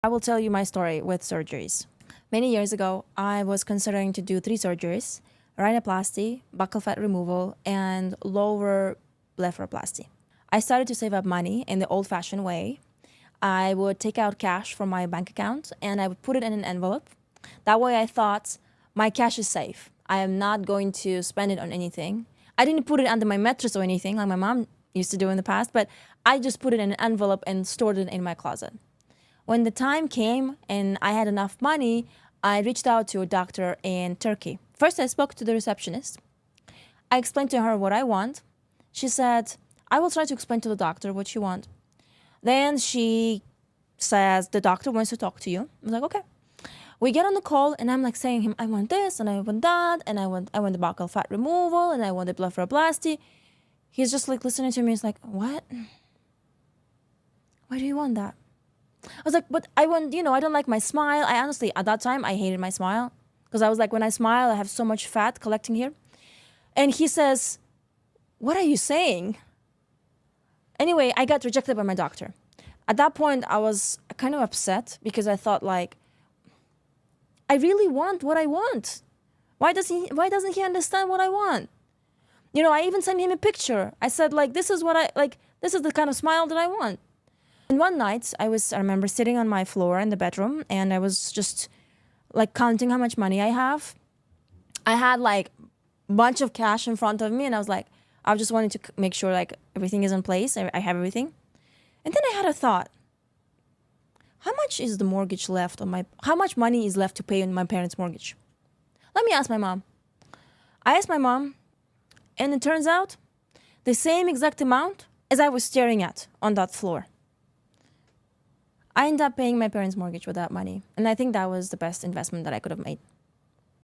I will tell you my story with surgeries. Many years ago, I was considering to do 3 surgeries: rhinoplasty, buccal fat removal, and lower blepharoplasty. I started to save up money in the old-fashioned way. I would take out cash from my bank account and I would put it in an envelope. That way I thought, my cash is safe. I am not going to spend it on anything. I didn't put it under my mattress or anything like my mom used to do in the past, but I just put it in an envelope and stored it in my closet. When the time came and I had enough money, I reached out to a doctor in Turkey. First, I spoke to the receptionist. I explained to her what I want. She said, I will try to explain to the doctor what you want. Then she says, the doctor wants to talk to you. I was like, okay. We get on the call and I'm like saying him, I want this and I want that and I want the buccal fat removal and I want the blepharoplasty. He's just like listening to me. He's like, what? Why do you want that? I was like, but I want, I don't like my smile. I honestly, at that time, I hated my smile. Because I was like, when I smile, I have so much fat collecting here. And he says, what are you saying? Anyway, I got rejected by my doctor. At that point, I was kind of upset because I thought like, I really want what I want. Why doesn't he understand what I want? I even sent him a picture. I said like, this is the kind of smile that I want. And one night, I remember sitting on my floor in the bedroom and I was just like counting how much money I have. I had like a bunch of cash in front of me and I was like, I just wanted to make sure like everything is in place. I have everything. And then I had a thought. How much is the mortgage left how much money is left to pay on my parents' mortgage? Let me ask my mom. I asked my mom and it turns out the same exact amount as I was staring at on that floor. I ended up paying my parents' mortgage with that money. And I think that was the best investment that I could have made.